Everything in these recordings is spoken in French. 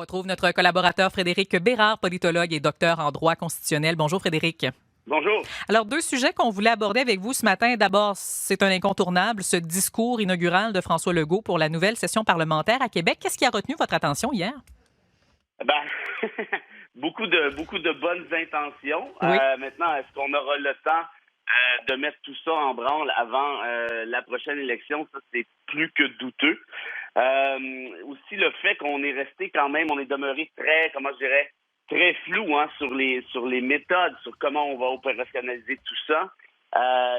Retrouve notre collaborateur Frédéric Bérard, politologue et docteur en droit constitutionnel. Bonjour Frédéric. Bonjour. Alors, deux sujets qu'on voulait aborder avec vous ce matin. D'abord, c'est un incontournable, ce discours inaugural de François Legault pour la nouvelle session parlementaire à Québec. Qu'est-ce qui a retenu votre attention hier? Ben, beaucoup de bonnes intentions. Oui. Maintenant, est-ce qu'on aura le temps de mettre tout ça en branle avant la prochaine élection? Ça, c'est plus que douteux. Aussi, le fait qu'on est resté quand même, on est demeuré très flou sur les méthodes, sur comment on va opérationnaliser tout ça.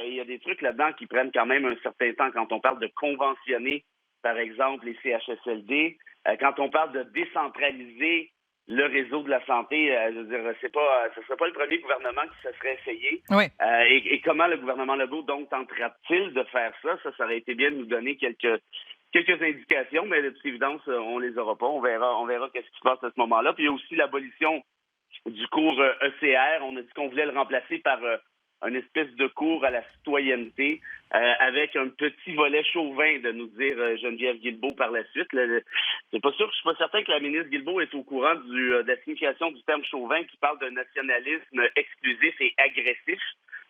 Il y a des trucs là-dedans qui prennent quand même un certain temps quand on parle de conventionner, par exemple, les CHSLD. Quand on parle de décentraliser le réseau de la santé, je veux dire, ce serait pas le premier gouvernement qui se serait essayé. Oui. Et comment le gouvernement Legault, donc, tentera-t-il de faire ça? Ça aurait été bien de nous donner quelques indications, mais de toute évidence, on les aura pas. On verra qu'est-ce qui se passe à ce moment-là. Puis il y a aussi l'abolition du cours ECR. On a dit qu'on voulait le remplacer par une espèce de cours à la citoyenneté avec un petit volet chauvin, de nous dire Geneviève Guilbeault par la suite. Je suis pas certain que la ministre Guilbeault est au courant de la signification du terme chauvin qui parle d'un nationalisme exclusif et agressif.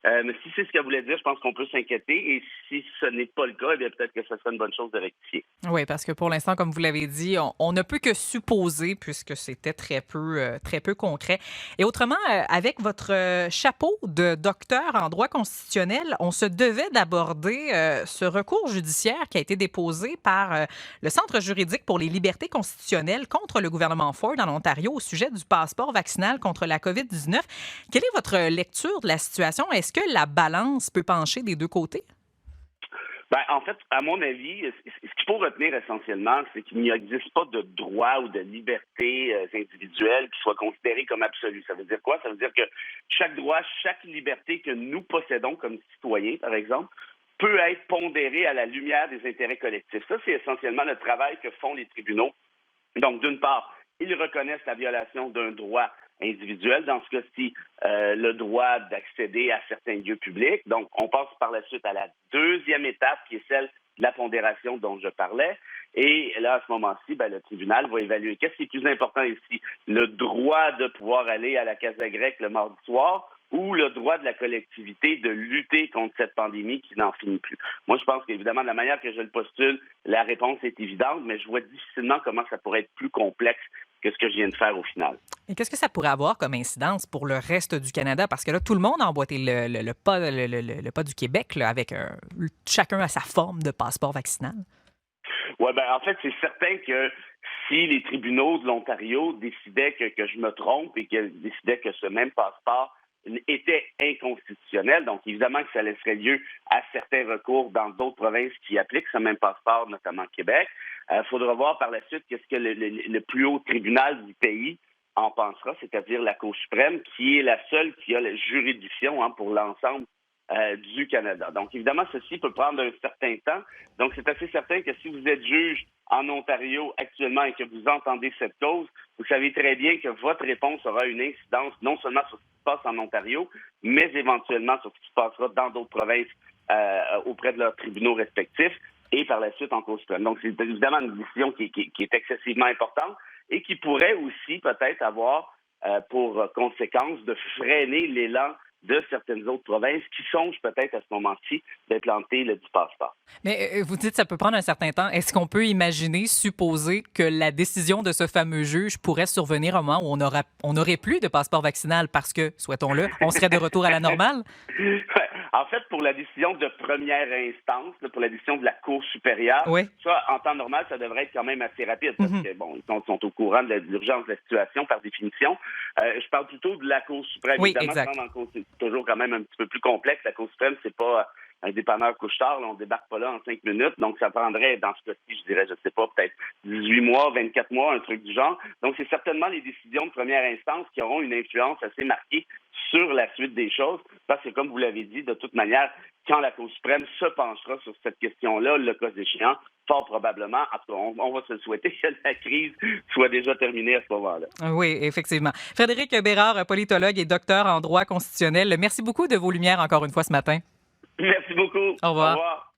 Mais si c'est ce qu'elle voulait dire, je pense qu'on peut s'inquiéter. Et si ce n'est pas le cas, eh bien, peut-être que ce serait une bonne chose de rectifier. Oui, parce que pour l'instant, comme vous l'avez dit, on ne peut que supposer puisque c'était très peu concret. Et autrement, avec votre chapeau de docteur en droit constitutionnel, on se devait d'aborder ce recours judiciaire qui a été déposé par le Centre juridique pour les libertés constitutionnelles contre le gouvernement Ford en Ontario au sujet du passeport vaccinal contre la COVID-19. Quelle est votre lecture de la situation? Est-ce que la balance peut pencher des deux côtés? Ben, en fait, à mon avis, ce qu'il faut retenir essentiellement, c'est qu'il n'existe pas de droit ou de liberté individuelle qui soit considérée comme absolue. Ça veut dire quoi? Ça veut dire que chaque droit, chaque liberté que nous possédons comme citoyens, par exemple, peut être pondérée à la lumière des intérêts collectifs. Ça, c'est essentiellement le travail que font les tribunaux. Donc, d'une part, ils reconnaissent la violation d'un droit individuel, dans ce cas-ci, le droit d'accéder à certains lieux publics. Donc, on passe par la suite à la deuxième étape, qui est celle de la pondération dont je parlais. Et là, à ce moment-ci, le tribunal va évaluer qu'est-ce qui est plus important ici, le droit de pouvoir aller à la Casa Grecque le mardi soir ou le droit de la collectivité de lutter contre cette pandémie qui n'en finit plus. Moi, je pense qu'évidemment, de la manière que je le postule, la réponse est évidente, mais je vois difficilement comment ça pourrait être plus complexe que ce que je viens de faire au final. Et qu'est-ce que ça pourrait avoir comme incidence pour le reste du Canada? Parce que là, tout le monde a emboîté le pas du Québec là, avec chacun à sa forme de passeport vaccinal. Oui, en fait, c'est certain que si les tribunaux de l'Ontario décidaient que je me trompe et qu'ils décidaient que ce même passeport était inconstitutionnel, donc évidemment que ça laisserait lieu à certains recours dans d'autres provinces qui appliquent ce même passeport, notamment Québec. Il faudra voir par la suite qu'est-ce que le plus haut tribunal du pays en pensera, c'est-à-dire la Cour suprême, qui est la seule qui a la juridiction pour l'ensemble du Canada. Donc, évidemment, ceci peut prendre un certain temps. Donc, c'est assez certain que si vous êtes juge en Ontario actuellement et que vous entendez cette cause, vous savez très bien que votre réponse aura une incidence non seulement sur ce qui se passe en Ontario, mais éventuellement sur ce qui se passera dans d'autres provinces auprès de leurs tribunaux respectifs et par la suite en Cour suprême. Donc, c'est évidemment une décision qui est excessivement importante et qui pourrait aussi peut-être avoir pour conséquence de freiner l'élan de certaines autres provinces qui songent peut-être à ce moment-ci d'implanter le dit passeport. Mais vous dites que ça peut prendre un certain temps. Est-ce qu'on peut imaginer, supposer que la décision de ce fameux juge pourrait survenir au moment où on n'aurait plus de passeport vaccinal parce que, souhaitons-le, on serait de retour à la normale? En fait, pour la décision de première instance, pour la décision de la Cour supérieure, oui. Ça, en temps normal, ça devrait être quand même assez rapide parce que, ils sont au courant de l'urgence de la situation par définition. Je parle plutôt de la Cour suprême. Oui, évidemment, exact. c'est toujours quand même un petit peu plus complexe. La Cour suprême, c'est pas un dépanneur couche-tard. On débarque pas là en 5 minutes. Donc, ça prendrait, dans ce cas-ci, je dirais, je sais pas, peut-être 18 mois, 24 mois, un truc du genre. Donc, c'est certainement les décisions de première instance qui auront une influence assez marquée sur la suite des choses. Parce que, comme vous l'avez dit, de toute manière, quand la Cour suprême se penchera sur cette question-là, le cas échéant, fort probablement, en tout cas, on va se le souhaiter que la crise soit déjà terminée à ce moment-là. Oui, effectivement. Frédéric Bérard, politologue et docteur en droit constitutionnel, merci beaucoup de vos lumières encore une fois ce matin. Merci beaucoup. Au revoir. Au revoir.